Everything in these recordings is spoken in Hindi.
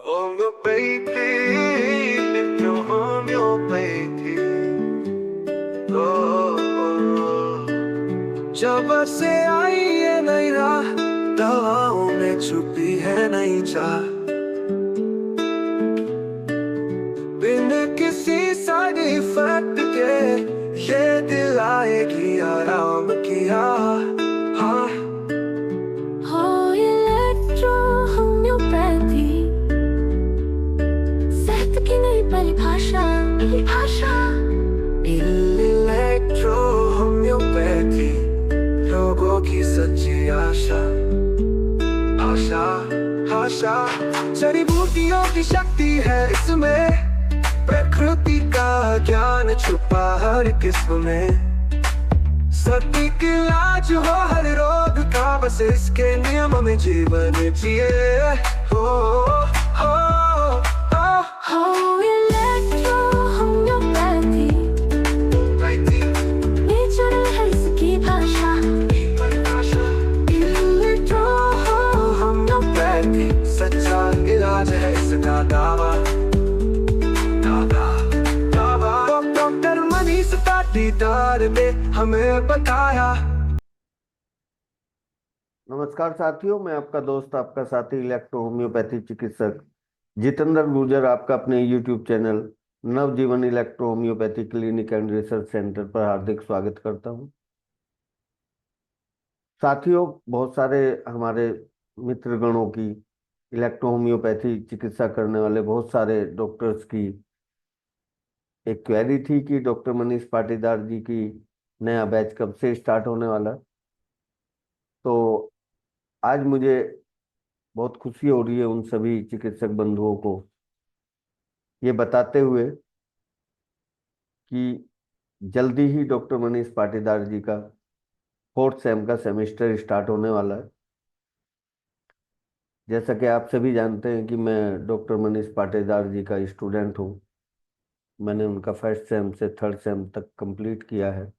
Homeopathy, little homeopathy. जब से आई ये नई राह, दवाओं में छुपी है नई चाह। बिन किसी साइड इफेक्ट के ये दिलाएगी आराम की हाँ। हो इलेक्ट्रो होम्योपैथी, सेहत की नई परिभाषा। इलेक्ट्रो होम्योपैथी, लोगों की सच्ची आशा। आशा आशा, जड़ी बूटियों की शक्ति है इसमें, प्रकृति का ज्ञान छुपा हर किस्म में। सटीक इलाज हो हर रोग का, बस इसके नियम में जीवन जिए। हो हो हो इलेक्ट्रो होम्योपैथी, नेचुरल है इसकी भाषा। इलेक्ट्रो होम्योपैथी, सच्चा इलाज है इसका दावा। डॉक्टर मनीष पाटीदार ने हमें बताया। नमस्कार साथियों, मैं आपका दोस्त आपका साथी इलेक्ट्रो होम्योपैथी चिकित्सक जितेंद्र गुर्जर आपका अपने YouTube channel Navjeevan electro homoeopathy clinic and research centre पर हार्दिक स्वागत करता हूं। साथियों, बहुत सारे हमारे मित्रगणों की इलेक्ट्रो होम्योपैथी चिकित्सा करने वाले बहुत सारे डॉक्टर्स की एक क्वेरी थी कि डॉक्टर मनीष पाटीदार जी की नया बैच कब से स्टार्ट होने वाला। तो आज मुझे बहुत खुशी हो रही है उन सभी चिकित्सक बंधुओं को ये बताते हुए कि जल्दी ही डॉक्टर मनीष पाटीदार जी का 4th सेम का सेमेस्टर स्टार्ट होने वाला है। जैसा कि आप सभी जानते हैं कि मैं डॉक्टर मनीष पाटीदार जी का स्टूडेंट हूँ। मैंने उनका 1st सेम से 3rd सेम तक कंप्लीट किया है।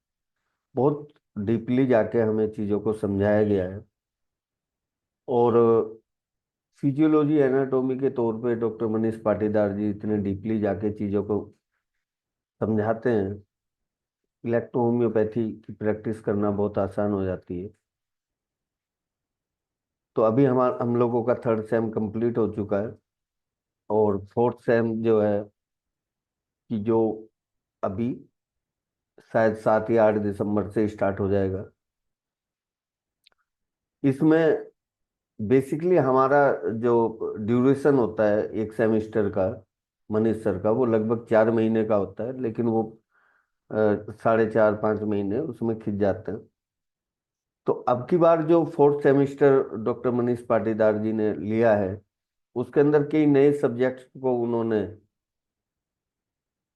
बहुत डीपली जाके हमें चीज़ों को समझाया गया है और फिजियोलॉजी एनाटॉमी के तौर पे डॉक्टर मनीष पाटीदार जी इतने डीपली जाके चीज़ों को समझाते हैं, इलेक्ट्रो होम्योपैथी की प्रैक्टिस करना बहुत आसान हो जाती है। तो अभी हम लोगों का 3rd सेम कंप्लीट हो चुका है और 4th सेम जो है कि जो अभी शायद 7 या 8 दिसंबर से स्टार्ट हो जाएगा। इसमें बेसिकली हमारा जो ड्यूरेशन होता है एक सेमेस्टर का मनीष सर का, वो लगभग 4 महीने का होता है, लेकिन वो 4.5-5 महीने उसमें खिंच जाते हैं। तो अब की बार जो 4th semester doctor Manish Patidar ji ने लिया है उसके अंदर कई नए सब्जेक्ट्स को उन्होंने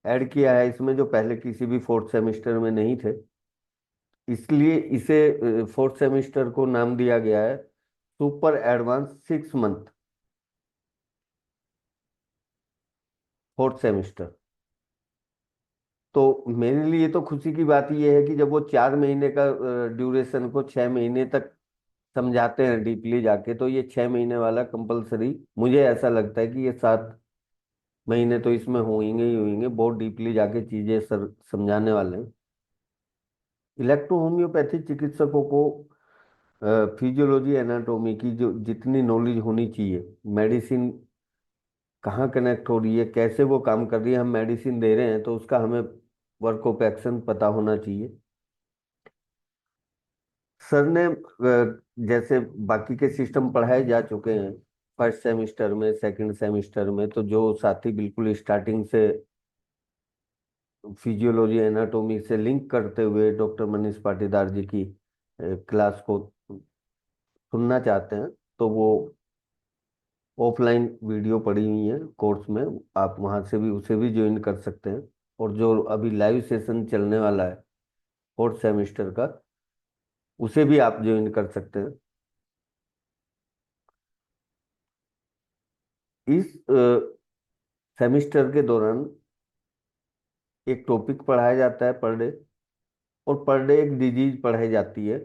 ऐड किया है इसमें, जो पहले किसी भी 4th सेमेस्टर में नहीं थे। इसलिए इसे 4th सेमेस्टर को नाम दिया गया है super advance 6 month 4th semester. तो मेरे लिए तो खुशी की बात यह है कि जब वो 4 महीने का ड्यूरेशन को 6 महीने तक समझाते हैं डीपली जाके, तो ये 6 महीने वाला कंपलसरी, मुझे ऐसा लगता है कि ये 7 महीने तो इसमें होंगे ही होंगे। बहुत डीपली जाके चीजें सर समझाने वाले हैं। इलेक्ट्रो होम्योपैथी चिकित्सकों को फिजियोलॉजी एनाटॉमी की जो जितनी नॉलेज होनी चाहिए, मेडिसिन कहाँ कनेक्ट हो रही है, कैसे वो काम कर रही है, हम मेडिसिन दे रहे हैं तो उसका हमें वर्क ऑफ एक्शन पता होना चाहिए। सर ने जैसे बाकी के सिस्टम पढ़ाए जा चुके हैं 1st सेमेस्टर में 2nd सेमेस्टर में, तो जो साथी बिल्कुल स्टार्टिंग से फिजियोलॉजी एनाटॉमी से लिंक करते हुए डॉक्टर मनीष पाटीदार जी की क्लास को सुनना चाहते हैं, तो वो ऑफलाइन वीडियो पड़ी हुई है कोर्स में, आप वहां से भी उसे भी ज्वाइन कर सकते हैं। और जो अभी लाइव सेशन चलने वाला है 4th सेमेस्टर का, उसे भी आप ज्वाइन कर सकते हैं। इस सेमेस्टर के दौरान एक टॉपिक पढ़ाया जाता है पर डे, और पर डे एक डिजीज पढ़ाई जाती है,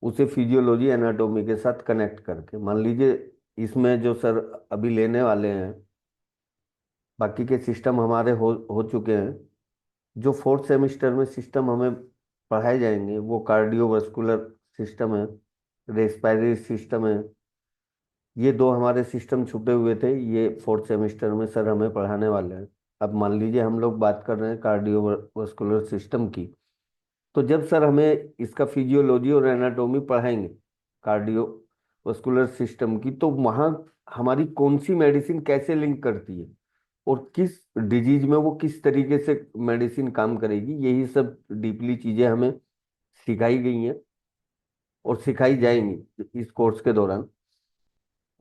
उसे फिजियोलॉजी एनाटॉमी के साथ कनेक्ट करके। मान लीजिए इसमें जो सर अभी लेने वाले हैं बाकी के सिस्टम हमारे हो चुके हैं। जो फोर्थ सेमेस्टर में सिस्टम हमें पढ़ाए जाएंगे वो कार्डियोवास्कुलर सिस्टम है, रेस्पिरेटरी सिस्टम है। ये दो हमारे सिस्टम छुपे हुए थे, ये फोर्थ सेमेस्टर में सर हमें पढ़ाने वाले हैं। अब मान लीजिए हम लोग बात कर रहे हैं कार्डियोवास्कुलर सिस्टम की, तो जब सर हमें इसका फिजियोलॉजी और एनाटॉमी पढ़ाएंगे कार्डियोवास्कुलर सिस्टम की, तो वहाँ हमारी कौन सी मेडिसिन कैसे लिंक करती है और किस डिजीज में वो किस तरीके से मेडिसिन काम करेगी, यही सब डीपली चीजें हमें सिखाई गई हैं और सिखाई जाएंगी इस कोर्स के दौरान।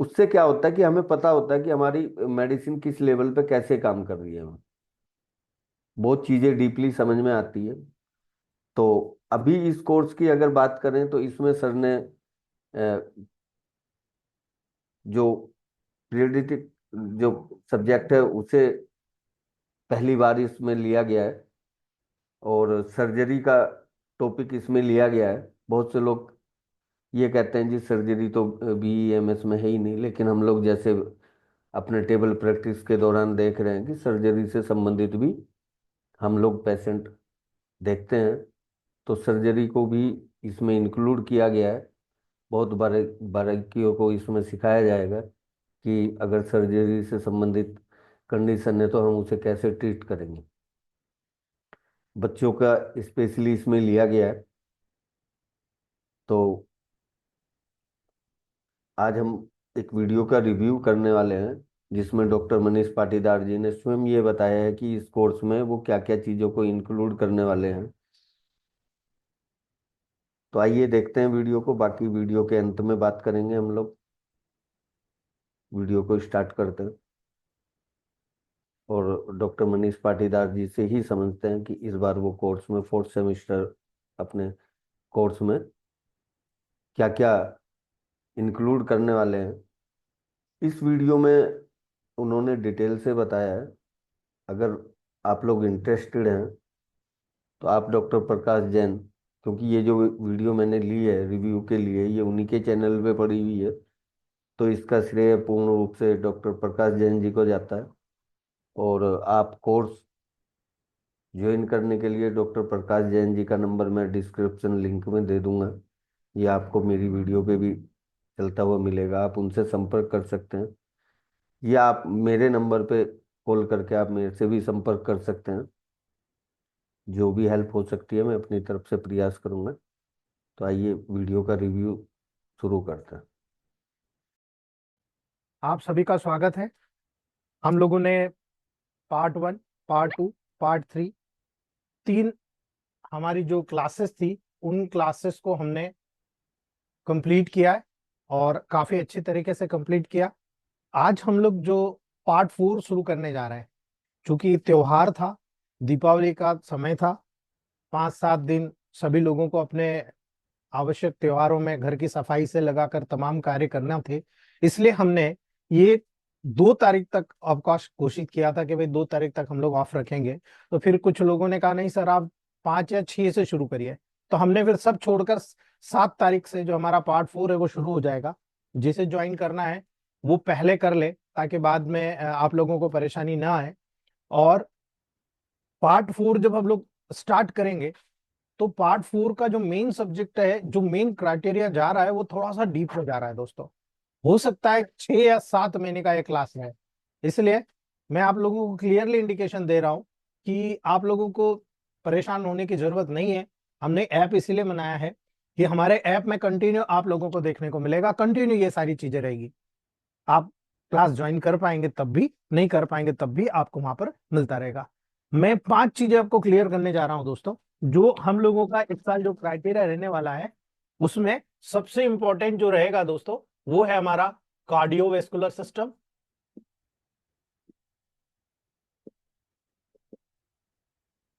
उससे क्या होता है कि हमें पता होता है कि हमारी मेडिसिन किस लेवल पे कैसे काम कर रही है। बहुत चीजें डीपली समझ में आती है। तो अभी इस कोर्स की अगर बात करें तो इसमें सर ने जो प्रियोरिटी जो सब्जेक्ट है उसे पहली बार इसमें लिया गया है और सर्जरी का टॉपिक इसमें लिया गया है। बहुत से लोग ये कहते हैं जी सर्जरी तो BEMS में है ही नहीं, लेकिन हम लोग जैसे अपने टेबल प्रैक्टिस के दौरान देख रहे हैं कि सर्जरी से संबंधित भी हम लोग पेशेंट देखते हैं, तो सर्जरी को भी इसमें इंक्लूड किया गया है। बहुत बारीकियों को इसमें सिखाया जाएगा कि अगर सर्जरी से संबंधित कंडीशन है तो हम उसे कैसे ट्रीट करेंगे। बच्चों का स्पेशली इसमें लिया गया है। तो आज हम एक वीडियो का रिव्यू करने वाले हैं जिसमें डॉक्टर मनीष पाटीदार जी ने स्वयं ये बताया है कि इस कोर्स में वो क्या क्या चीज़ों को इंक्लूड करने वाले हैं। तो आइए देखते हैं वीडियो को, बाकी वीडियो के अंत में बात करेंगे हम लोग। वीडियो को स्टार्ट करते हैं और डॉक्टर मनीष पाटीदार जी से ही समझते हैं कि इस बार वो कोर्स में फोर्थ सेमेस्टर अपने कोर्स में क्या क्या इंक्लूड करने वाले हैं। इस वीडियो में उन्होंने डिटेल से बताया है। अगर आप लोग इंटरेस्टेड हैं तो आप डॉक्टर प्रकाश जैन, क्योंकि ये जो वीडियो मैंने ली है रिव्यू के लिए ये उन्हीं के चैनल पे पड़ी हुई है, तो इसका श्रेय पूर्ण रूप से डॉक्टर प्रकाश जैन जी को जाता है। और आप कोर्स ज्वाइन करने के लिए डॉक्टर प्रकाश जैन जी का नंबर मैं डिस्क्रिप्शन लिंक में दे दूंगा। ये आपको मेरी वीडियो पे भी चलता हुआ मिलेगा, आप उनसे संपर्क कर सकते हैं, या आप मेरे नंबर पे कॉल करके आप मेरे से भी संपर्क कर सकते हैं। जो भी हेल्प हो सकती है मैं अपनी तरफ से प्रयास करूंगा। तो आइए वीडियो का रिव्यू शुरू करते हैं। आप सभी का स्वागत है। हम लोगों ने पार्ट 1, पार्ट 2, पार्ट 3, 3 हमारी जो क्लासेस थी उन क्लासेस को हमने कंप्लीट किया है और काफी अच्छी तरीके से कंप्लीट किया। आज हम लोग जो पार्ट 4 शुरू करने जा रहे हैं, क्योंकि त्योहार था, दीपावली का समय था, 5-7 दिन सभी लोगों को अपने आवश्यक त्योहारों में घर की सफाई से लगाकर तमाम कार्य करना थे। इसलिए हमने ये 2 तारीख तक अवकाश घोषित किया था कि भाई 2 तारीख तक हम लोग ऑफ रखेंगे। तो फिर कुछ लोगों ने कहा नहीं सर आप 5 या 6 से शुरू करिए। तो हमने फिर सब छोड़कर 7 तारीख से जो हमारा पार्ट 4 है वो शुरू हो जाएगा। जिसे ज्वाइन करना है वो पहले कर ले ताकि बाद में आप लोगों को परेशानी ना आए। और पार्ट 4 जब हम लोग स्टार्ट करेंगे तो पार्ट 4 का जो मेन सब्जेक्ट है, जो मेन क्राइटेरिया जा रहा है वो थोड़ा सा डीप हो जा रहा है दोस्तों। हो सकता है 6 या 7 महीने का एक क्लास है। इसलिए मैं आप लोगों को क्लियरली इंडिकेशन दे रहा हूं कि आप लोगों को परेशान होने की जरूरत नहीं है। हमने ऐप इसीलिए बनाया है कि हमारे ऐप में कंटिन्यू आप लोगों को देखने को मिलेगा, कंटिन्यू ये सारी चीजें रहेगी। आप क्लास ज्वाइन कर पाएंगे तब भी, नहीं कर पाएंगे तब भी आपको वहां पर मिलता रहेगा। मैं 5 चीजें आपको क्लियर करने जा रहा हूं दोस्तों। जो हम लोगों का इस साल जो क्राइटेरिया रहने वाला है उसमें सबसे इंपॉर्टेंट जो रहेगा दोस्तों वो है हमारा cardiovascular system,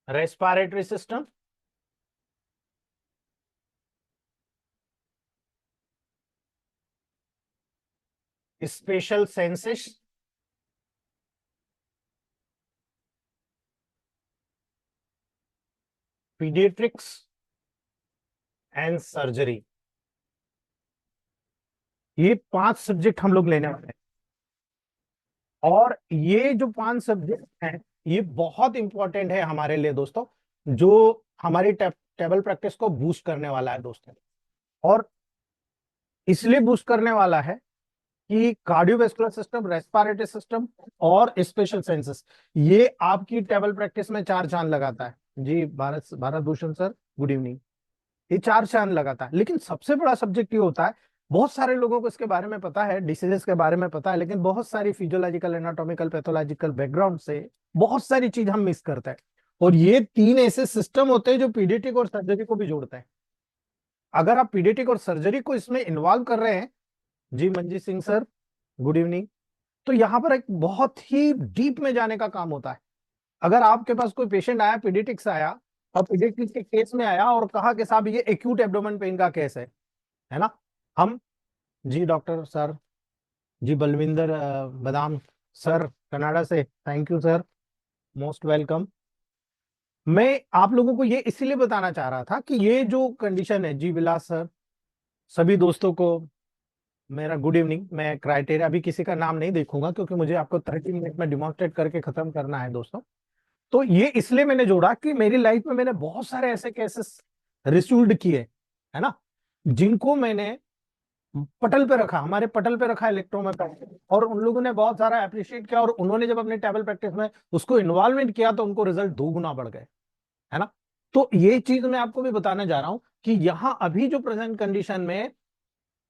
respiratory system, special senses, paediatrics and surgery. ये 5 सब्जेक्ट हम लोग लेने वाले हैं। और ये जो 5 सब्जेक्ट हैं ये बहुत इंपॉर्टेंट है हमारे लिए दोस्तों, जो हमारी टेबल प्रैक्टिस को बूस्ट करने वाला है दोस्तों। और इसलिए बूस्ट करने वाला है कि कार्डियोवैस्कुलर सिस्टम, रेस्पिरेटरी सिस्टम और स्पेशल सेंसेस, ये आपकी टेबल प्रैक्टिस में 4 चांद लगाता है। जी Bharat Bhushan sir, good evening. ये 4 चांद लगाता है। लेकिन सबसे बड़ा सब्जेक्ट ये होता है, बहुत सारे लोगों को इसके बारे में पता है, डिसीजेस के बारे में पता है, लेकिन बहुत सारी फिजियोलॉजिकल, एनाटॉमिकल, पैथोलॉजिकल बैकग्राउंड से बहुत सारी चीज हम मिस करते हैं। और ये 3 ऐसे सिस्टम होते हैं जो पीडियाट्रिक और सर्जरी को भी जोड़ते हैं। अगर आप पीडियाट्रिक और सर्जरी को इसमें इन्वॉल्व कर रहे हैं, जी Manjeet Singh sir, good evening, तो यहाँ पर एक बहुत ही डीप में जाने का काम होता है। अगर आपके पास कोई पेशेंट आया, पीडियाट्रिक से आया, और पीडियाट्रिक के केस में आया और कहा कि साहब ये एक्यूट एब्डोमेन पेन का केस है ना, हम, जी डॉक्टर सर, जी बलविंदर बदाम सर कनाडा से, thank you sir, most welcome. मैं आप लोगों को ये इसीलिए बताना चाह रहा था कि ये जो कंडीशन है, जी विलास सर, सभी दोस्तों को मेरा गुड इवनिंग। मैं क्राइटेरिया अभी किसी का नाम नहीं देखूंगा क्योंकि मुझे आपको 30 मिनट में डिमॉन्स्ट्रेट करके खत्म करना है दोस्तों। तो ये इसलिए मैंने जोड़ा कि मेरी लाइफ में मैंने बहुत सारे ऐसे केसेस रिसीव्ड किए, है ना, जिनको मैंने पटल पे रखा, हमारे पटल पे रखा इलेक्ट्रोमेग्नेटिक, और उन लोगों ने बहुत सारा अप्रिशिएट किया, और उन्होंने जब अपने टेबल प्रैक्टिस में उसको इन्वॉल्वमेंट किया तो उनको रिजल्ट 2 गुना बढ़ गए, है ना। तो ये चीज मैं आपको भी बताने जा रहा हूं कि यहाँ अभी जो प्रेजेंट कंडीशन में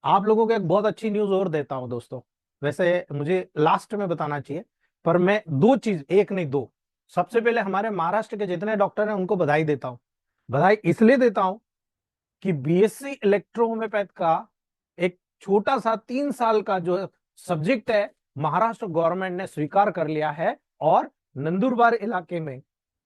आप लोगों को एक बहुत अच्छी न्यूज और देता हूं दोस्तों। वैसे मुझे लास्ट में बताना चाहिए, पर मैं 2 चीज, एक नहीं 2, सबसे पहले हमारे महाराष्ट्र के जितने डॉक्टर हैं उनको बधाई देता हूं। बधाई इसलिए देता हूं कि बीएससी इलेक्ट्रोहोम्योपैथ का एक छोटा सा 3 साल का जो सब्जेक्ट है, महाराष्ट्र गवर्नमेंट ने स्वीकार कर लिया है। और नंदुरबार इलाके में,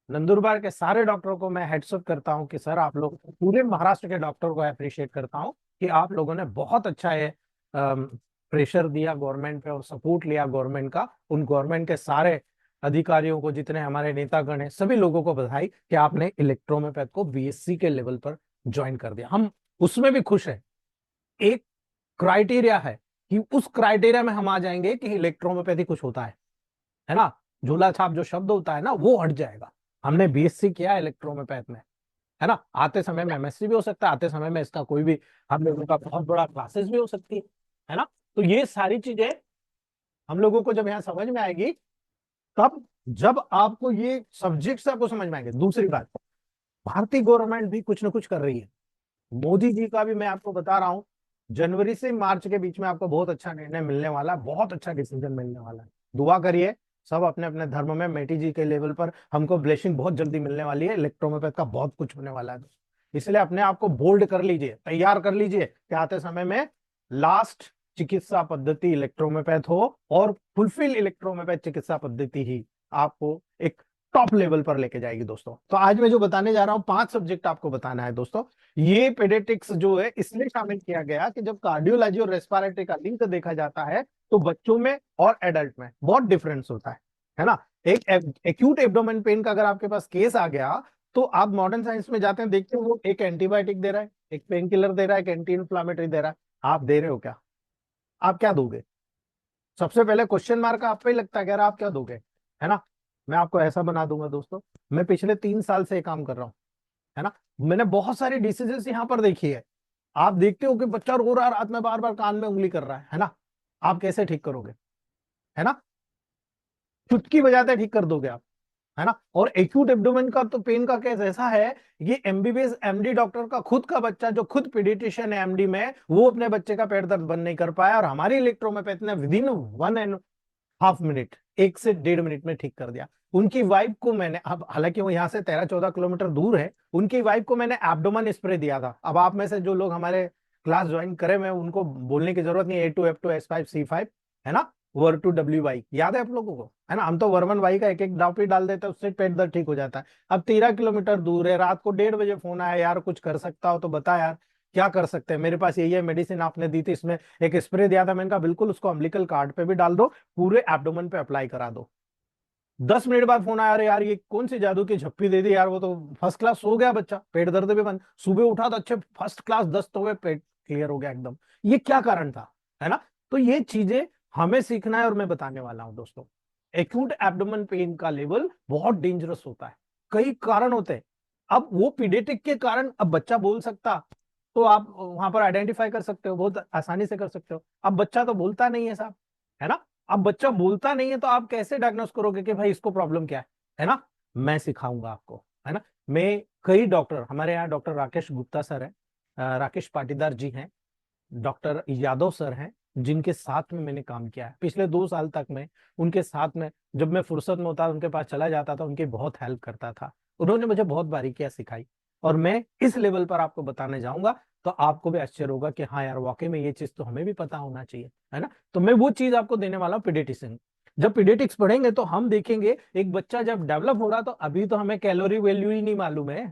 नंदुरबार के सारे डॉक्टरों को मैं हेड्सअप करता हूं कि सर आप लोग, पूरे महाराष्ट्र के डॉक्टर को अप्रिशिएट करता हूं कि आप लोगों ने बहुत अच्छा है प्रेशर दिया गवर्नमेंट पे और सपोर्ट लिया गवर्नमेंट का। उन गवर्नमेंट के सारे अधिकारियों को, जितने हमारे नेतागण हैं, सभी लोगों को बधाई कि आपने इलेक्ट्रोहोम्योपैथ को बीएससी के लेवल पर ज्वाइन कर दिया। हम उसमें भी खुश हैं। एक क्राइटेरिया है कि उस क्राइटेरिया में हम आ जाएंगे कि इलेक्ट्रोहोम्योपैथी कुछ होता है ना, झूला छाप जो शब्द होता है ना, वो हट जाएगा। हमने बीएससी किया इलेक्ट्रोहोम्योपैथ में, है ना। आते समय में एमएससी भी हो सकता है, आते समय में इसका कोई भी हम लोगों का बहुत बड़ा क्लासेस भी हो सकती है ना। तो ये सारी चीजें हम लोगों को जब यहाँ समझ में आएगी, तब जब आपको ये सब्जेक्ट्स आपको समझ में आएंगे। दूसरी बात, भारतीय गवर्नमेंट भी कुछ ना कुछ कर रही है। मोदी जी का भी मैं आपको बता रहा हूं, जनवरी से मार्च के बीच में आपको बहुत अच्छा निर्णय मिलने वाला है, बहुत अच्छा डिसीजन मिलने वाला है। दुआ करिए सब अपने अपने धर्म में, मेटी जी के लेवल पर हमको ब्लेसिंग बहुत जल्दी मिलने वाली है। इलेक्ट्रोहोम्योपैथ का बहुत कुछ होने वाला है, इसलिए अपने आप को बोल्ड कर लीजिए, तैयार कर लीजिए कि आते समय में लास्ट चिकित्सा पद्धति इलेक्ट्रोहोम्योपैथ हो, और फुलफिल इलेक्ट्रोहोम्योपैथ चिकित्सा पद्धति ही आपको एक टॉप लेवल पर लेके जाएगी दोस्तों। तो आज मैं जो बताने जा रहा हूं, 5 सब्जेक्ट आपको बताना है दोस्तों। ये पेडियाट्रिक्स जो है इसलिए शामिल किया गया कि जब कार्डियोलॉजी और रेस्पिरेटरी का लिंक देखा जाता है तो बच्चों में और एडल्ट में बहुत डिफरेंस होता है ना। एक एक्यूट एब्डोमेन पेन का अगर आपके पास केस आ गया तो आप मॉडर्न साइंस में जाते हैं, देखते हो वो एक एंटीबायोटिक दे रहा है, एक पेन किलर दे रहा है, एक एंटी इन्फ्लामेटरी दे रहा है। आप दे रहे हो क्या? आप क्या दोगे? सबसे पहले क्वेश्चन मार्क आप पे ही लगता है कि यार आप क्या दोगे, है ना। मैं आपको ऐसा बना दूंगा दोस्तों, मैं पिछले 3 साल से काम कर रहा हूं, है ना। मैंने बहुत सारी डिसीजेस यहाँ पर देखी है। आप देखते हो कि बच्चा रो रहा है, रात में बार बार कान में उंगली कर रहा है ना, आप कैसे ठीक करोगे, है ना। चुटकी बजाते ठीक कर दोगे आप, है ना। और एक्यूट एब्डोमेन का तो पेन का केस ऐसा है, ये एमबीबीएस एमडी डॉक्टर का खुद का बच्चा जो खुद पीडियाट्रिशियन है एमडी में, वो अपने बच्चे का पेट दर्द बंद नहीं कर पाया, और हमारी इलेक्ट्रोहोम्योपैथ ने विदिन 1.5 मिनट, 1 से 1.5 मिनट में ठीक कर दिया। उनकी वाइफ को मैंने, अब हालांकि वो यहाँ से 13-14 किलोमीटर दूर है, उनकी वाइफ को मैंने एब्डोमेन स्प्रे दिया था। अब आप में से जो लोग हमारे क्लास ज्वाइन करे, मैं उनको बोलने की जरूरत नहीं, A2 F2 S5 C5, है ना, वर्टू WY याद है आप लोगों को, है ना। हम तो वर्मन वाई का एक एक ड्रॉप ही डाल देते हैं, उससे पेट दर्द ठीक हो जाता है। अब 13 किलोमीटर दूर है, रात को 1:30 बजे फोन आया, यार कुछ कर सकता हो तो बता यार, क्या कर सकते हैं, मेरे पास यही है मेडिसिन आपने दी थी, इसमें एक स्प्रे दिया था। मैंने कहा बिल्कुल, उसको अम्बिलिकल कार्ड पे भी डाल दो, पूरे एब्डोमेन पे अप्लाई करा दो। 10 मिनट बाद फोन आया, अरे यार ये कौन सी जादू की झप्पी दे दी यार, वो तो फर्स्ट क्लास सो गया बच्चा, पेट दर्द भी बंद, सुबह उठा तो अच्छे फर्स्ट क्लास दस्त हो गए, पेट क्लियर हो गया एकदम। ये क्या कारण था, है ना। तो ये चीजें हमें सीखना है और मैं बताने वाला हूं दोस्तों। एक्यूट एब्डोमेन पेन का लेवल बहुत डेंजरस होता है, कई कारण होते हैं। अब वो पीडियाट्रिक के कारण अब बच्चा बोल सकता, तो आप वहां पर आइडेंटिफाई कर सकते हो, बहुत आसानी से कर सकते हो। अब बच्चा तो बोलता नहीं है साहब, है ना। अब बच्चा बोलता नहीं है तो आप कैसे डायग्नोस करोगे कि भाई इसको प्रॉब्लम क्या है ना। मैं सिखाऊंगा आपको, है ना। मैं कई डॉक्टर, हमारे यहाँ डॉक्टर राकेश गुप्ता सर है, राकेश पाटीदार जी हैं, डॉक्टर यादव सर हैं, जिनके साथ में मैंने काम किया है पिछले 2 साल तक। मैं उनके साथ में, जब मैं फुर्सत में होता उनके पास चला जाता था, उनकी बहुत हेल्प करता था। उन्होंने मुझे बहुत बारीकियां सिखाई, और मैं इस लेवल पर आपको बताने जाऊंगा तो आपको भी आश्चर्य होगा कि हाँ यार, वाकई में ये चीज तो हमें भी पता होना चाहिए, है ना। तो मैं वो चीज आपको देने वाला हूँ पीडियाट्रिशियन। जब पीडियाट्रिक्स पढ़ेंगे तो हम देखेंगे एक बच्चा जब डेवलप हो रहा, तो अभी तो हमें कैलोरी वैल्यू ही नहीं मालूम है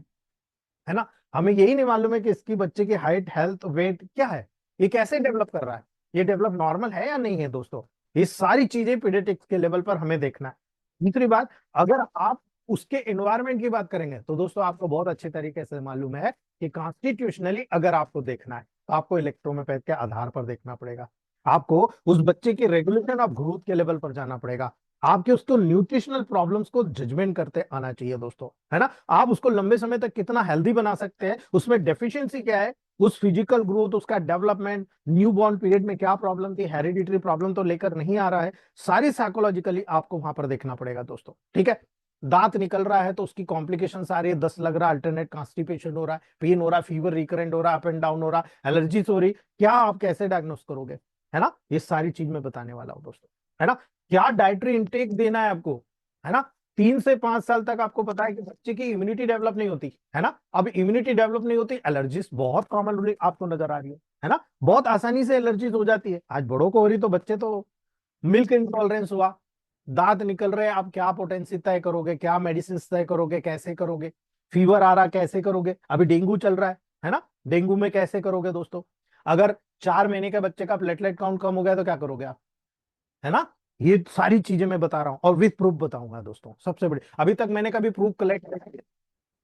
ना। हमें यही नहीं मालूम है कि इसकी बच्चे की हाइट, हेल्थ, वेट क्या है, ये कैसे डेवलप कर रहा है, ये डेवलप नॉर्मल है या नहीं है दोस्तों। ये सारी चीजें पीडियाट्रिक्स के लेवल पर हमें देखना है। दूसरी बात, अगर आप उसके एनवायरमेंट की बात करेंगे तो दोस्तों आपको बहुत अच्छे तरीके से मालूम है कि कॉन्स्टिट्यूशनली अगर आपको देखना है तो आपको इलेक्ट्रोमेपैथ के आधार पर देखना पड़ेगा। आपको उस बच्चे की रेगुलेशन ऑफ ग्रोथ के लेवल पर जाना पड़ेगा। आपके उसको न्यूट्रिशनल प्रॉब्लम्स को जजमेंट करते आना चाहिए दोस्तों, है ना। आप उसको लंबे समय तक कितना हेल्दी बना सकते हैं, उसमें डेफिशिएंसी क्या है, उस फिजिकल ग्रोथ, उसका डेवलपमेंट, न्यू बॉर्न पीरियड में क्या प्रॉब्लम थी, हेरिडिटरी प्रॉब्लम तो लेकर नहीं आ रहा है, सारी साइकोलॉजिकली आपको वहां पर देखना पड़ेगा दोस्तों, ठीक है। दांत निकल रहा है तो उसकी कॉम्प्लिकेशंस आ रही है, दस्त लग रहा है, अल्टरनेट कॉन्स्टिपेशन हो रहा है, पेन हो रहा है, फीवर रिकरेंट हो रहा है, अप एंड डाउन हो रहा है, एलर्जीज हो रही, क्या आप कैसे डायग्नोस करोगे, है ना। ये सारी चीज मैं बताने वाला हूं दोस्तों, है ना। क्या डाइटरी इंटेक देना है आपको, है ना। 3 से 5 साल तक आपको पता है कि बच्चे की इम्यूनिटी डेवलप नहीं होती, है ना। अब इम्यूनिटी डेवलप नहीं होती, एलर्जीज बहुत कॉमन आपको नजर आ रही है ना। बहुत आसानी से एलर्जीज हो जाती है, आज बड़ों को हो रही, तो बच्चे तो मिल्क इंटॉलरेंस हुआ, दांत निकल रहे, आप क्या पोटेंसी तय करोगे, क्या मेडिसिन तय करोगे, कैसे करोगे। फीवर आ रहा, कैसे करोगे। अभी डेंगू चल रहा है ना। डेंगू में कैसे करोगे दोस्तों। अगर 4 महीने के बच्चे का प्लेटलेट काउंट कम हो गया तो क्या करोगे आप, है ना। ये सारी चीजें मैं बता रहा हूं और विथ प्रूफ बताऊंगा दोस्तों, सबसे बड़ी। अभी तक मैंने कभी प्रूफ कलेक्ट नहीं किया,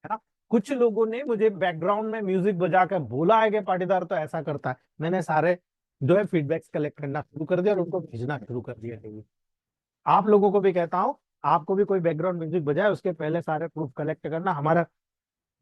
है ना। कुछ लोगों ने मुझे बैकग्राउंड में म्यूजिक बजा कर बोला है कि पाटीदार तो ऐसा करता है, मैंने सारे जो है फीडबैक्स कलेक्ट करना शुरू कर दिया और उनको भेजना शुरू कर दिया डेली। आप लोगों को भी कहता हूं, आपको भी कोई बैकग्राउंड म्यूजिक बजाए उसके पहले सारे प्रूफ कलेक्ट करना। हमारा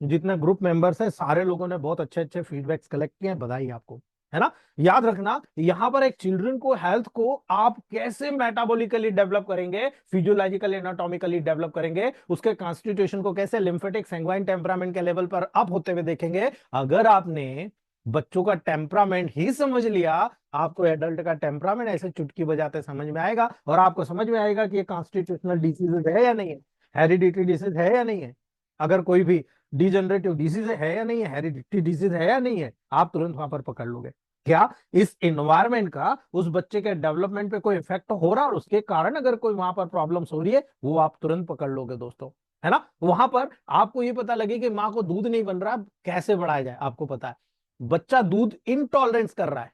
जितने ग्रुप मेंबर्स हैं, सारे लोगों ने बहुत अच्छे अच्छे फीडबैक्स कलेक्ट किए हैं, बधाई आपको, है ना। याद रखना, यहां पर एक चिल्ड्रन को, हेल्थ को आप कैसे मेटाबॉलिकली डेवलप करेंगे, फिजियोलॉजिकली, एनाटॉमिकली डेवलप करेंगे, उसके कॉन्स्टिट्यूशन को कैसे लिम्फेटिक, सैंग्वाइन टेम्परामेंट के लेवल पर अप होते हुए देखेंगे। अगर आपने बच्चों का टेम्परामेंट ही समझ लिया, आपको एडल्ट का टेम्परामेंट ऐसे चुटकी बजाते समझ में आएगा, और आपको समझ में आएगा कि ये कॉन्स्टिट्यूशनल डिसीज है या नहीं है, हेरिडिटरी डिसीज है या नहीं है, अगर कोई भी डिजेनरेटिव डिसीज है या नहीं है, हेरिडिटरी डिसीज है या नहीं है, आप तुरंत वहां पर पकड़ लोगे। क्या इस एनवायरमेंट का उस बच्चे के डेवलपमेंट पे कोई इफेक्ट हो रहा है, और उसके कारण अगर कोई वहां पर प्रॉब्लम्स हो रही है, वो आप तुरंत पकड़ लोगे दोस्तों, है ना। वहां पर आपको ये पता लगे कि माँ को दूध नहीं बन रहा, कैसे बढ़ाया जाए। आपको पता है बच्चा दूध इनटॉलरेंस कर रहा है,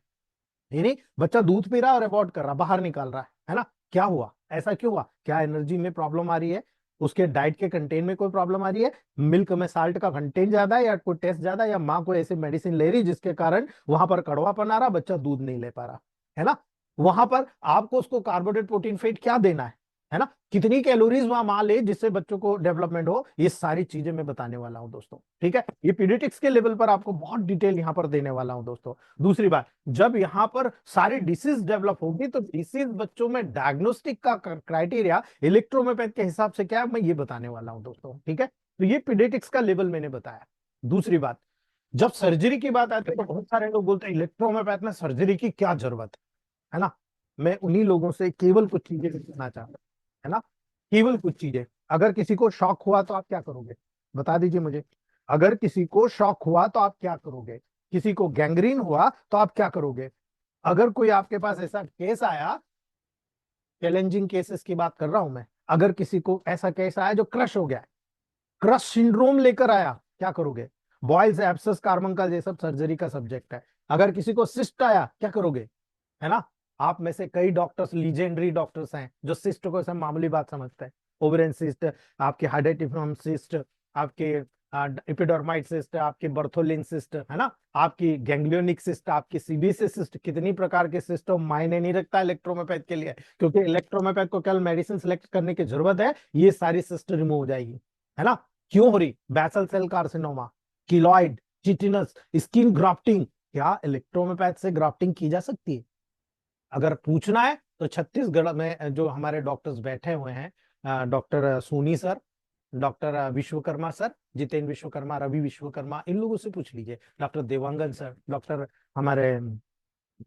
नहीं, बच्चा दूध पी रहा है और अबॉर्ट कर रहा, बाहर निकाल रहा है ना। क्या हुआ, ऐसा क्यों हुआ, क्या एनर्जी में प्रॉब्लम आ रही है, उसके डाइट के कंटेंट में कोई प्रॉब्लम आ रही है, मिल्क में साल्ट का कंटेंट ज्यादा है, या कोई टेस्ट ज्यादा है, या माँ को ऐसे मेडिसिन ले रही जिसके कारण वहां पर कड़वापन आ रहा, बच्चा दूध नहीं ले पा रहा, है ना। वहां पर आपको उसको कार्बोहाइड्रेट, प्रोटीन, फैट क्या देना है ना, कितनी कैलोरीज वहां माँ ले जिससे बच्चों को डेवलपमेंट हो, ये सारी चीजें मैं बताने वाला हूं दोस्तों, ठीक है। ये पीडियाट्रिक्स के लेवल पर आपको बहुत डिटेल यहां पर देने वाला हूं दोस्तों। दूसरी बात, जब यहां पर सारी डिसीज डेवलप होगी तो डिसीज बच्चों में डायग्नोस्टिक का क्राइटेरिया इलेक्ट्रोमेपैथ के हिसाब से क्या है, मैं ये बताने वाला हूं दोस्तों, ठीक है। तो ये पीडियाट्रिक्स का लेवल मैंने बताया। दूसरी बात, जब सर्जरी की बात आती है तो बहुत सारे लोग बोलते हैं इलेक्ट्रोमेपैथ में सर्जरी की क्या जरूरत है ना। मैं उन्हीं लोगों से केवल कुछ चीजें बताना चाहता हूं, है ना। केवल कुछ चीजें, अगर किसी को शॉक हुआ तो आप क्या करोगे, बता दीजिए मुझे। अगर किसी को शॉक हुआ तो आप क्या करोगे, किसी को गैंग्रीन हुआ तो आप क्या करोगे, अगर कोई आपके पास ऐसा केस आया, चैलेंजिंग केसेस की बात कर रहा हूं मैं, अगर किसी को ऐसा केस आया जो क्रश हो गया, क्रश सिंड्रोम लेकर आया, क्या करोगे। बॉयल्स, एब्सेस, कार्बंकल, ये सब सर्जरी का सब्जेक्ट है। अगर किसी को सिस्ट आया, क्या करोगे, है ना। आप में से कई डॉक्टर्स, लीजेंडरी डॉक्टर्स हैं जो सिस्ट को सब मामूली बात समझते हैं। ओवेरियन सिस्ट, आपके हाइडेटिफॉर्म सिस्ट, आपके एपिडर्माइड सिस्ट, आपकी बर्थोलिन सिस्ट, है ना, आपकी गैंग्लियोनिक सिस्ट, आपकी सीबीसी सिस्ट, कितनी प्रकार के सिस्ट मायने नहीं रखता इलेक्ट्रोमेपैथ के लिए, क्योंकि इलेक्ट्रोमेपैथ को केवल मेडिसिन सेलेक्ट करने की जरूरत है, ये सारी सिस्ट रिमूव हो जाएगी, है ना। क्यों हो रही? बेसल सेल कार्सिनोमा, किलॉइड, चिटिनस, स्किन ग्राफ्टिंग, क्या इलेक्ट्रोमेपैथ से ग्राफ्टिंग की जा सकती है? अगर पूछना है तो छत्तीसगढ़ में जो हमारे डॉक्टर्स बैठे हुए हैं, doctor Soni sir, doctor Vishwakarma sir, Jitendra Vishwakarma, Ravi Vishwakarma, इन लोगों से पूछ लीजिए, डॉक्टर देवांगन सर, डॉक्टर हमारे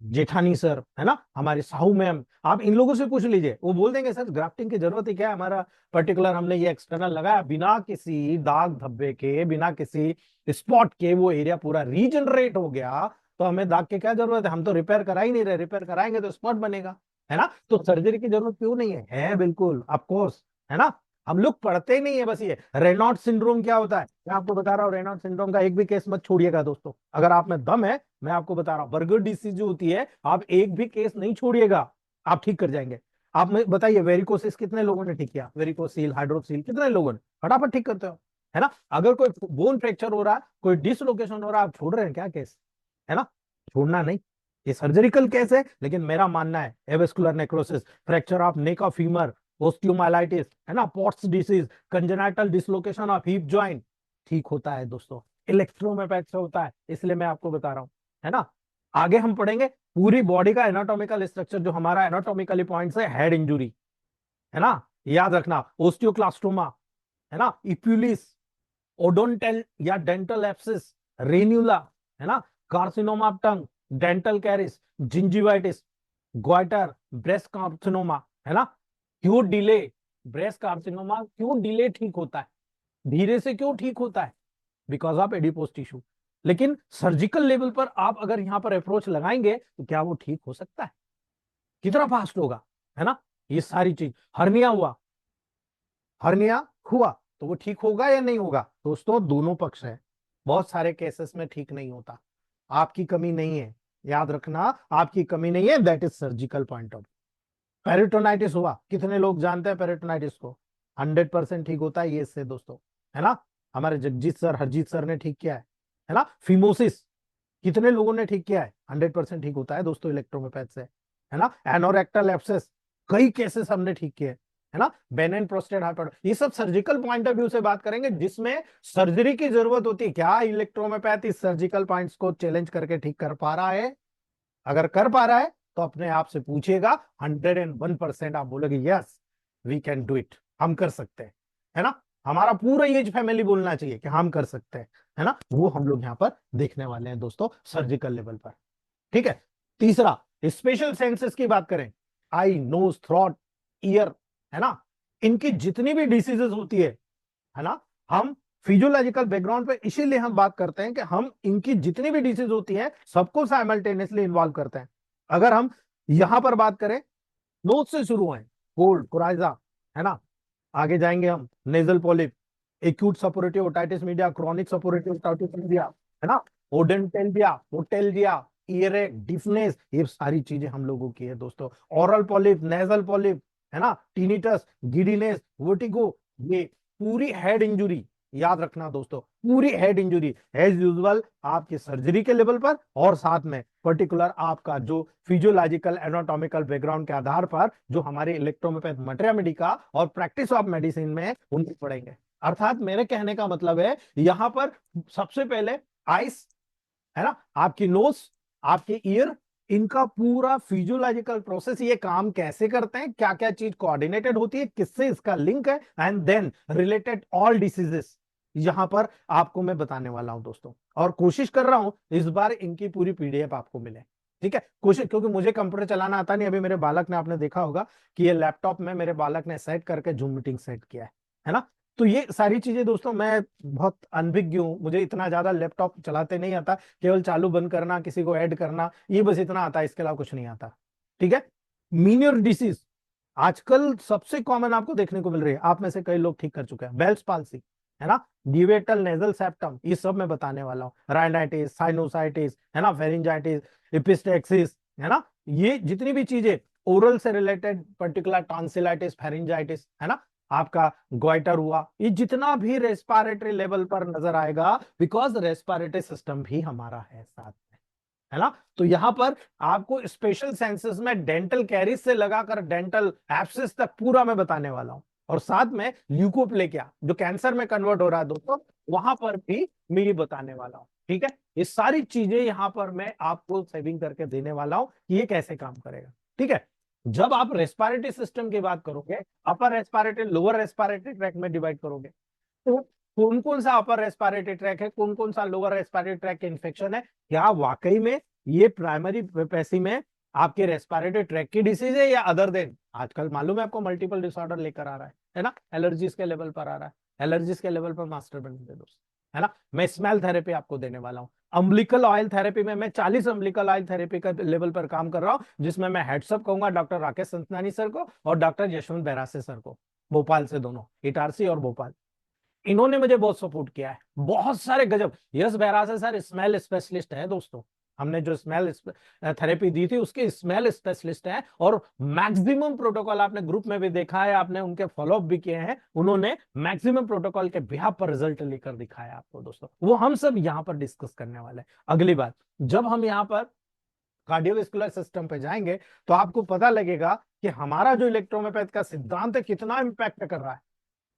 जेठानी सर, है ना, हमारे साहू मैम, आप इन लोगों से पूछ लीजिए, वो बोल देंगे सर ग्राफ्टिंग की जरूरत ही क्या है, हमारा पर्टिकुलर हमने ये एक्सटर्नल लगाया, बिना किसी दाग धब्बे के, बिना किसी स्पॉट के वो एरिया पूरा रीजनरेट हो गया, तो हमें दाग की क्या जरूरत है, हम तो रिपेयर करा ही नहीं रहे, रिपेयर कराएंगे तो स्पॉट बनेगा, है ना। तो सर्जरी की जरूरत क्यों नहीं है बिल्कुल ऑफ कोर्स, है ना। हम लोग पढ़ते ही नहीं है बस। ये रेनॉल्ड सिंड्रोम क्या होता है मैं आपको बता रहा हूँ, रेनॉल्ड सिंड्रोम का एक भी केस मत छोड़िएगा दोस्तों, अगर आप में दम है मैं आपको बता रहा हूँ, बर्गर डिसीज जो होती है, आप एक भी केस नहीं छोड़िएगा, आप ठीक कर जाएंगे। आप में बताइए वेरिकोसिस कितने लोगों ने ठीक किया, वेरिकोसील, हाइड्रोक्सील, कितने लोगों ने फटाफट ठीक करते हो, है ना। अगर कोई बोन फ्रैक्चर हो रहा है, कोई डिसलोकेशन हो रहा है, आप छोड़ रहे हैं क्या केस, है ना, छोड़ना नहीं। ये सर्जरिकल केस है, लेकिन मेरा मानना है avascular necrosis, fracture of neck of femur, osteomyelitis, है ना, pots disease, congenital dislocation of hip joint, ठीक होता है दोस्तों, इलेक्ट्रोमेपैथ से होता है, इसलिए मैं आपको बता रहा हूं, है ना। आगे हम पढ़ेंगे पूरी बॉडी का एनाटॉमिकल स्ट्रक्चर, जो हमारा एनाटॉमिकली पॉइंट है, हेड इंजुरी, है ना, याद रखना, ओस्टियोक्लास्टोमा, है ना, इप्यूलिस, ओडोंटेल या डेंटल एप्सिस, रेन्यूला, है ना, carcinoma of tongue, dental caries, gingivitis, goitre, breast carcinoma, है ना। क्यों डिले? ब्रेस्ट कार्सिनोमा क्यों डिले ठीक होता है, धीरे से क्यों ठीक होता है? Because of adipose tissue. लेकिन सर्जिकल लेवल पर आप अगर यहां पर अप्रोच लगाएंगे तो क्या वो ठीक हो सकता है? कितना फास्ट होगा, है ना। ये सारी चीज, हर्निया हुआ, हर्निया हुआ तो वो ठीक होगा या नहीं होगा? दोस्तों दोनों पक्ष है, बहुत सारे केसेस में ठीक नहीं होता, आपकी कमी नहीं है, याद रखना, आपकी कमी नहीं है, that is surgical point of. Peritonitis हुआ, कितने लोग जानते हैं पेरिटोनाइटिस को? 100% ठीक होता है ये इससे दोस्तों, है ना। हमारे जगजीत सर, हरजीत सर ने ठीक किया है ना। फिमोसिस कितने लोगों ने ठीक किया है? 100% ठीक होता है दोस्तों इलेक्ट्रोमेपैथ से, है ना। एनोरेक्टल एब्सेस, कई केसेस हमने ठीक किए, है ना। बेनिन प्रोस्टेट हाइपर, ये सब सर्जिकल पॉइंट ऑफ व्यू से बात करेंगे, जिसमें सर्जरी की जरूरत होती है। क्या इलेक्ट्रोमेपैथ इस सर्जिकल पॉइंट्स को चैलेंज करके ठीक कर पा रहा है? अगर कर पा रहा है तो अपने आप से पूछिएगा, 101% आप बोलोगे yes we can do it, हम कर सकते हैं, है ना। हमारा पूरा एज फैमिली बोलना चाहिए कि हम कर सकते हैं, है ना। वो हम लोग यहाँ पर देखने वाले हैं दोस्तों सर्जिकल लेवल पर, ठीक है। तीसरा, स्पेशल सेंसेस की बात करें, आई, नोज, थ्रोट, ईयर, है ना, इनकी जितनी भी डिसीजेस होती है ना, हम फिजियोलॉजिकल बैकग्राउंड पे इसीलिए हम बात करते हैं कि हम इनकी जितनी भी डिसीज होती है सबको साइमल्टेनियसली इन्वॉल्व करते हैं। अगर हम यहां पर बात करें, नोज से शुरू है, कोल्ड, कोराइजा, है ना, आगे जाएंगे हम, nasal polyp, acute suppurative otitis media, chronic suppurative otitis media, है ना, ओडेंटेल्जिया, ओटेल्जिया, ईयरेक, डिफनेस, ये सारी चीजें हम लोगों की है दोस्तों। ऑरल पॉलिप, नेजल पॉलिप, है ना, टिनिटस, गिडीनेस, वर्टिगो, ये पूरी हेड इंजुरी, याद रखना दोस्तों, पूरी हेड इंजुरी एज यूजुअल आपके सर्जरी के लेवल पर, और साथ में पर्टिकुलर आपका जो फिजियोलॉजिकल एनाटॉमिकल बैकग्राउंड के आधार पर जो हमारे इलेक्ट्रोमेपैथ मटेरिया मेडिका और प्रैक्टिस ऑफ मेडिसिन में उनको पढ़ेंगे। अर्थात मेरे कहने का मतलब है, यहां पर सबसे पहले आइस, है ना, आपकी नोज, आपके ईयर, इनका पूरा फिजियोलॉजिकल प्रोसेस, ये काम कैसे करते हैं, क्या क्या चीज कोऑर्डिनेटेड होती है, किससे इसका लिंक है, and then related all diseases, यहां पर आपको मैं बताने वाला हूं दोस्तों। और कोशिश कर रहा हूं इस बार इनकी पूरी पीडीएफ आपको मिले, ठीक है, कोशिश, क्योंकि मुझे कंप्यूटर चलाना आता नहीं। अभी मेरे बालक ने, आपने देखा होगा कि ये लैपटॉप में मेरे बालक ने सेट करके जूम मीटिंग सेट किया है ना। तो ये सारी चीजें दोस्तों, मैं बहुत अनभिज्ञ हूं, मुझे इतना ज्यादा लैपटॉप चलाते नहीं आता, केवल चालू बंद करना, किसी को ऐड करना, ये बस इतना आता है, इसके अलावा कुछ नहीं आता, ठीक है। मीनियर डिसीज आजकल सबसे कॉमन आपको देखने को मिल रही है, आप में से कई लोग ठीक कर चुके हैं, बेल्स पाल्सी, है ना, डिवेटल नेजल सेप्टम, ये सब मैं बताने वाला हूं, राइनाइटिस, साइनोसाइटिस, है ना, फेरिंजाइटिस, एपिस्टेक्सिस, है ना, ये जितनी भी चीजें ओरल से रिलेटेड, पर्टिकुलर टॉन्सिलाइटिस, फेरिंजाइटिस, है ना, आपका गोइटर हुआ, ये जितना भी रेस्पिरेटरी लेवल पर नजर आएगा, बिकॉज रेस्पिरेटरी सिस्टम भी हमारा है साथ में, है ना। तो यहां पर आपको स्पेशल सेंसेस में डेंटल कैरीज से लगाकर डेंटल एब्सेस तक पूरा मैं बताने वाला हूं, और साथ में ल्यूकोप्लेकिया जो कैंसर में कन्वर्ट हो रहा है दोस्तों, वहां पर भी मैं ये बताने वाला हूं। ठीक है, ये सारी चीजें यहां पर मैं आपको सेविंग करके देने वाला हूं कि ये कैसे काम करेगा। ठीक है, जब आप रेस्पिरेटरी सिस्टम की बात करोगे, upper respiratory lower respiratory tract में डिवाइड करोगे, तो कौन कौन सा अपर रेस्पिरेटरी ट्रैक है, कौन कौन सा लोअर रेस्पिरेटरी ट्रैक के इन्फेक्शन है, क्या वाकई में ये प्राइमरी पैसी में आपके रेस्पिरेटरी ट्रैक की डिसीज है, या अदर देन आजकल मालूम है आपको मल्टीपल डिसऑर्डर लेकर आ रहा है ना, एलर्जीज के लेवल पर आ रहा है, एलर्जीज के लेवल पर मास्टर बन गए दोस्त, है ना। मैं स्मेल थेरेपी आपको देने वाला हूं। अम्बिलिकल ऑयल थेरेपी में मैं 40 अम्बिलिकल ऑयल थेरेपी का लेवल पर काम कर रहा हूं, जिसमें मैं हेड्सअप कहूंगा डॉक्टर राकेश संतनानी सर को और डॉक्टर यशवंत बैरासे सर को, भोपाल से, दोनों इटारसी और भोपाल। इन्होंने मुझे बहुत सपोर्ट किया है, बहुत सारे गजब। यश बैरासे सर स्मेल स्पेशलिस्ट है दोस्तों, हमने जो स्मेल थेरेपी दी थी उसके स्मेल स्पेशलिस्ट हैं, और मैक्सिमम प्रोटोकॉल आपने ग्रुप में भी देखा है, आपने उनके फॉलोअप भी किए हैं, उन्होंने मैक्सिमम प्रोटोकॉल के बिहाफ पर रिजल्ट लेकर दिखाया आपको दोस्तों, वो हम सब यहां पर डिस्कस करने वाले हैं। अगली बात, जब हम यहां पर कार्डियोवैस्कुलर सिस्टम पे जाएंगे तो आपको पता लगेगा कि हमारा जो इलेक्ट्रोमियोपैथ का सिद्धांत है कितना इंपैक्ट कर रहा है,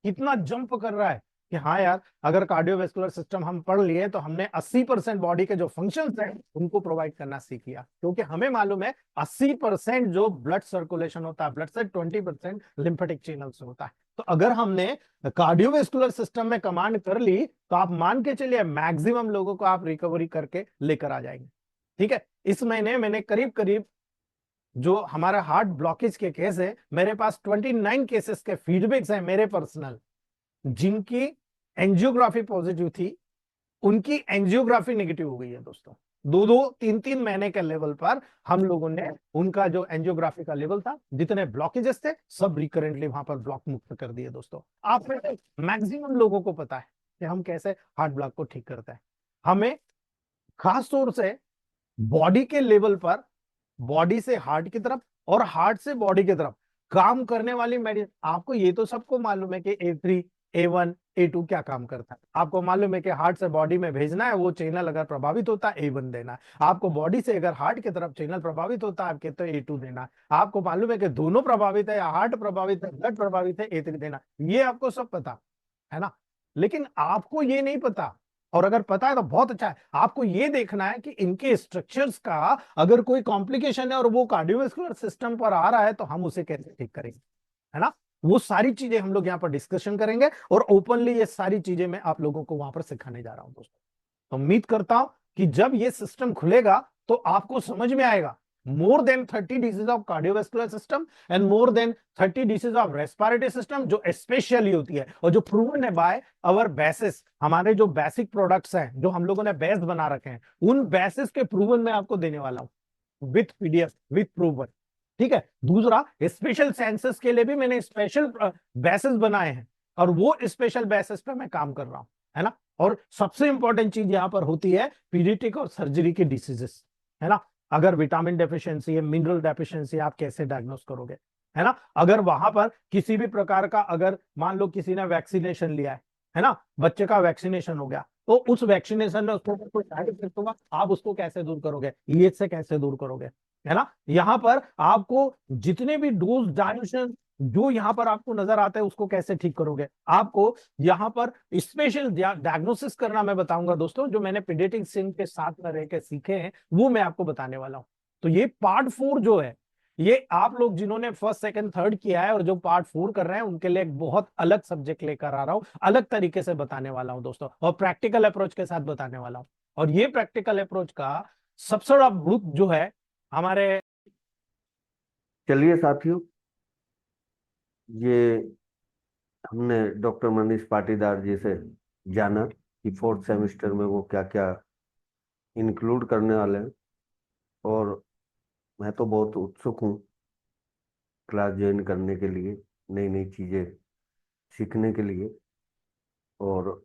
कितना जंप कर रहा है, कि हाँ यार, अगर कार्डियोवैस्कुलर सिस्टम हम पढ़ लिए तो हमने 80% बॉडी के जो फंक्शंस हैं उनको प्रोवाइड करना सीख लिया, क्योंकि हमें मालूम है 80% जो ब्लड सर्कुलेशन होता है ब्लड से 20% लिम्फेटिक चैनल से होता है। तो अगर हमने कार्डियोवैस्कुलर सिस्टम में कमांड कर ली तो आप मान के चलिए मैक्सिमम लोगों को आप रिकवरी करके लेकर आ जाएंगे। ठीक है, इस महीने मैंने करीब करीब जो हमारा हार्ट ब्लॉकेज के केस है, मेरे पास 29 केसेस के फीडबैक्स हैं मेरे पर्सनल, जिनकी एंजियोग्राफी पॉजिटिव थी, उनकी एंजियोग्राफी नेगेटिव हो गई है दोस्तों। 2-3 महीने के लेवल पर हम लोगों ने उनका जो एंजियोग्राफी का लेवल था, जितने ब्लॉकेजेस थे सब रिकरेंटली वहां पर ब्लॉक मुक्त कर दिए दोस्तों। आप में मैक्सिमम लोगों को पता है कि हम कैसे हार्ट ब्लॉक को ठीक करते हैं। हमें खास तौर से बॉडी के लेवल पर, बॉडी से हार्ट की तरफ और हार्ट से बॉडी की तरफ काम करने वाली मेडिसिन, आपको ये तो सबको मालूम है कि A3 A1 A2 क्या काम करता है, आपको मालूम है कि हार्ट से बॉडी में भेजना है, वो चैनल अगर प्रभावित होता है A1 देना है, आपको बॉडी से अगर हार्ट की तरफ चैनल प्रभावित होता है आपके तो A2 देना है, आपको मालूम है कि दोनों प्रभावित है या हार्ट प्रभावित है ब्लड प्रभावित है A3 देना, ये आपको सब पता है ना। लेकिन आपको ये नहीं पता, और अगर पता है तो बहुत अच्छा है, आपको ये देखना है कि इनके स्ट्रक्चर्स का अगर कोई कॉम्प्लिकेशन है और वो कार्डियोवैस्कुलर सिस्टम पर आ रहा है तो हम उसे कैसे ठीक करेंगे, है ना। वो सारी चीजें हम लोग यहाँ पर डिस्कशन करेंगे, और ओपनली ये सारी चीजें मैं आप लोगों को वहां पर सिखाने जा रहा हूं दोस्तों। तो उम्मीद करता हूं कि जब ये सिस्टम खुलेगा तो आपको समझ में आएगा more than 30 diseases of cardiovascular system and more than 30 diseases of respiratory system, जो स्पेशली होती है और जो प्रूवन है बाय अवर बेसिस, हमारे जो बेसिक प्रोडक्ट्स हैं जो हम लोगों ने बेस बना रखे हैं, उन बेसिस के प्रूवन मैं आपको देने वाला हूं विथ PDF विथ प्रूवन। ठीक है, दूसरा स्पेशल सेंसेस के लिए भी मैंने स्पेशल बेसिस बनाए हैं, और वो स्पेशल बेसिस पे मैं काम कर रहा हूं, है ना। और सबसे इंपॉर्टेंट चीज यहां पर होती है पीडियाट्रिक और सर्जरी की डिसीजेस, है ना। अगर विटामिन डेफिशिएंसी है, मिनरल डेफिशिएंसी, आप कैसे डायग्नोस करोगे, है ना। अगर वहां पर किसी भी प्रकार का, अगर मान लो किसी ने वैक्सीनेशन लिया है ना, बच्चे का वैक्सीनेशन हो गया, तो उस वैक्सीनेशन में उसको कोई साइड इफेक्ट होगा, आप उसको कैसे दूर करोगे, ये से कैसे दूर करोगे, है ना। यहाँ पर आपको जितने भी डोज डायल्यूशन जो यहाँ पर आपको नजर आता है उसको कैसे ठीक करोगे, आपको यहाँ पर स्पेशल डायग्नोसिस करना मैं बताऊंगा दोस्तों, जो मैंने पीडियाट्रिक सिंह के साथ में रह के सीखे हैं वो मैं आपको बताने वाला हूं। तो ये पार्ट 4 जो है, ये आप लोग जिन्होंने फर्स्ट सेकंड थर्ड किया है और जो पार्ट 4 कर रहे हैं उनके लिए एक बहुत अलग सब्जेक्ट लेकर आ रहा हूं, अलग तरीके से बताने वाला हूं दोस्तों, और प्रैक्टिकल अप्रोच के साथ बताने वाला हूं। और ये प्रैक्टिकल अप्रोच का सबसे बड़ा ग्रुप जो है हमारे, चलिए साथियों, ये हमने डॉक्टर मनीष पाटीदार जी से जाना कि 4th सेमेस्टर में वो क्या क्या इंक्लूड करने वाले हैं, और मैं तो बहुत उत्सुक हूँ क्लास ज्वाइन करने के लिए, नई नई चीज़ें सीखने के लिए। और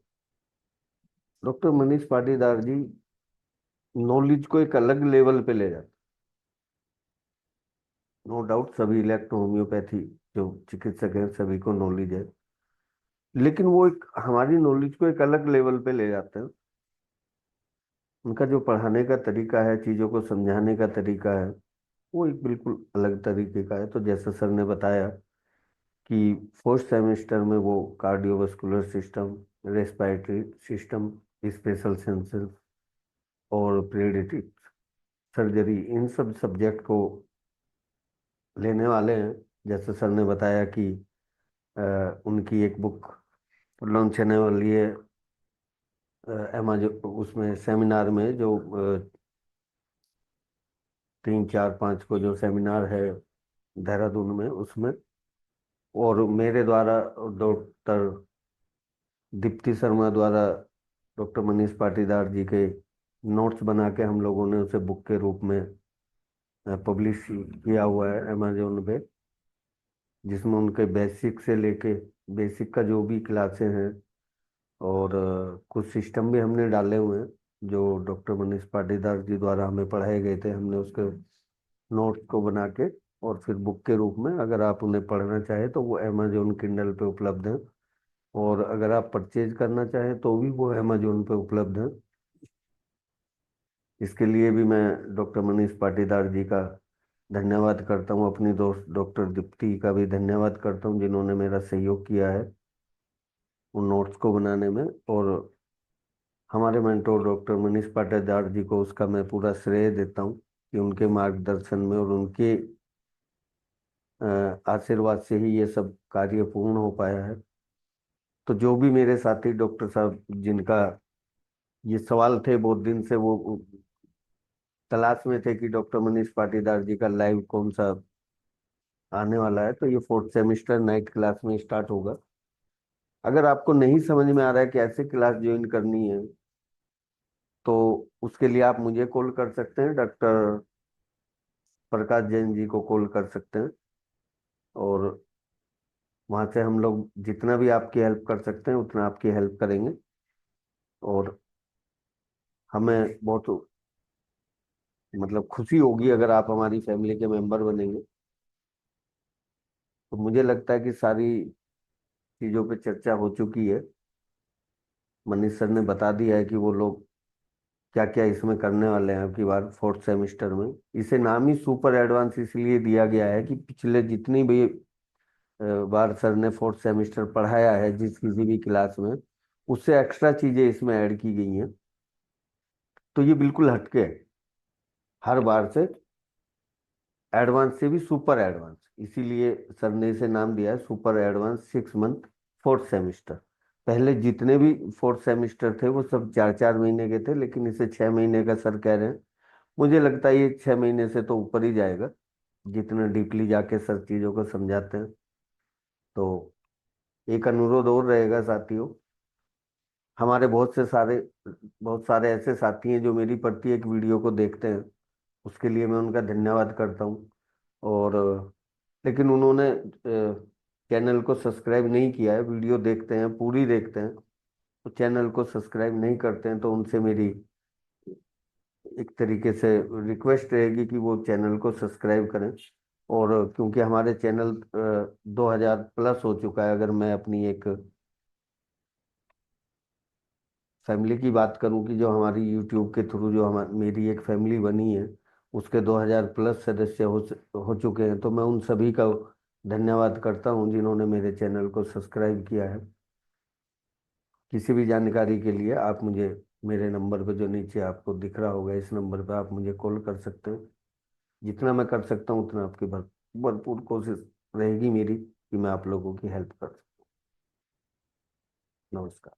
डॉक्टर मनीष पाटीदार जी नॉलेज को एक अलग लेवल पे ले जाते, नो डाउट सभी इलेक्ट्रो होम्योपैथी जो चिकित्सक हैं सभी को नॉलेज है, लेकिन वो एक हमारी नॉलेज को एक अलग लेवल पे ले जाते हैं। उनका जो पढ़ाने का तरीका है, चीज़ों को समझाने का तरीका है, वो एक बिल्कुल अलग तरीके का है। तो जैसे सर ने बताया कि फोर्थ सेमेस्टर में वो cardiovascular system, respiratory system, special sensor और पीडियाट्रिक सर्जरी, इन सब सब्जेक्ट को लेने वाले हैं। जैसे सर ने बताया कि उनकी एक बुक लॉन्च होने वाली है अमेजोन, उसमें सेमिनार में जो 3, 4, 5 को जो सेमिनार है देहरादून में, उसमें और मेरे द्वारा डॉक्टर दीप्ति शर्मा द्वारा डॉक्टर मनीष पाटीदार जी के नोट्स बना के हम लोगों ने उसे बुक के रूप में पब्लिश किया हुआ है अमेजोन पे, जिसमें उनके बेसिक से लेके बेसिक का जो भी क्लासें हैं और कुछ सिस्टम भी हमने डाले हुए हैं जो डॉक्टर मनीष पाटीदार जी द्वारा हमें पढ़ाए गए थे। हमने उसके नोट्स को बना के और फिर बुक के रूप में, अगर आप उन्हें पढ़ना चाहें तो वो अमेजोन किंडल पे उपलब्ध है, और अगर आप परचेज करना चाहें तो भी वो अमेजोन पे उपलब्ध है। इसके लिए भी मैं डॉक्टर मनीष पाटीदार जी का धन्यवाद करता हूँ, अपनी दोस्त डॉक्टर दीप्ति का भी धन्यवाद करता हूँ जिन्होंने मेरा सहयोग किया है उन नोट्स को बनाने में। और हमारे मेंटोर डॉक्टर मनीष पाटीदार जी को उसका मैं पूरा श्रेय देता हूँ कि उनके मार्गदर्शन में और उनके आशीर्वाद से ही ये सब कार्य पूर्ण हो पाया है। तो जो भी मेरे साथी डॉक्टर साहब जिनका ये सवाल थे, बहुत दिन से वो तलाश में थे कि डॉक्टर मनीष पाटीदार जी का लाइव कौन सा आने वाला है, तो ये फोर्थ सेमेस्टर नाइट क्लास में स्टार्ट होगा। अगर आपको नहीं समझ में आ रहा है कि ऐसे क्लास ज्वाइन करनी है, तो उसके लिए आप मुझे कॉल कर सकते हैं, डॉक्टर प्रकाश जैन जी को कॉल कर सकते हैं, और वहां से हम लोग जितना भी आपकी हेल्प कर सकते हैं उतना आपकी हेल्प करेंगे। और हमें बहुत मतलब खुशी होगी अगर आप हमारी फैमिली के मेंबर बनेंगे। तो मुझे लगता है कि सारी चीज़ों पे चर्चा हो चुकी है। मनीष सर ने बता दिया है कि वो लोग क्या क्या इसमें करने वाले हैं। अब की बार फोर्थ सेमेस्टर में इसे नाम ही सुपर एडवांस इसलिए दिया गया है कि पिछले जितनी भी बार सर ने फोर्थ सेमेस्टर पढ़ाया है जिस किसी भी क्लास में, उससे एक्स्ट्रा चीजें इसमें ऐड की गई हैं। तो ये बिल्कुल हटके है हर बार से, एडवांस से भी सुपर एडवांस, इसीलिए सर ने इसे नाम दिया है super advance 6 month fourth semester. पहले जितने भी फोर्थ सेमेस्टर थे वो सब 4-4 महीने के थे, लेकिन इसे 6 महीने का सर कह रहे हैं। मुझे लगता है ये 6 महीने से तो ऊपर ही जाएगा, जितना डीपली जाके सर चीजों को समझाते हैं। तो एक अनुरोध और रहेगा साथियों, हमारे बहुत सारे ऐसे साथी हैं जो मेरी प्रत्येक वीडियो को देखते हैं, उसके लिए मैं उनका धन्यवाद करता हूँ। और लेकिन उन्होंने चैनल को सब्सक्राइब नहीं किया है, वीडियो देखते हैं, पूरी देखते हैं, तो चैनल को सब्सक्राइब नहीं करते हैं। तो उनसे मेरी एक तरीके से रिक्वेस्ट रहेगी कि वो चैनल को सब्सक्राइब करें। और क्योंकि हमारे चैनल 2000 प्लस हो चुका है, अगर मैं अपनी एक फैमिली की बात करूं कि जो हमारी यूट्यूब के थ्रू जो मेरी एक फैमिली बनी है, उसके 2000 प्लस सदस्य हो चुके हैं। तो मैं उन सभी का धन्यवाद करता हूं जिन्होंने मेरे चैनल को सब्सक्राइब किया है। किसी भी जानकारी के लिए आप मुझे मेरे नंबर पर जो नीचे आपको दिख रहा होगा, इस नंबर पर आप मुझे कॉल कर सकते हैं। जितना मैं कर सकता हूँ उतना आपकी भरपूर कोशिश रहेगी मेरी कि मैं आप लोगों की हेल्प कर सकूं। नमस्कार।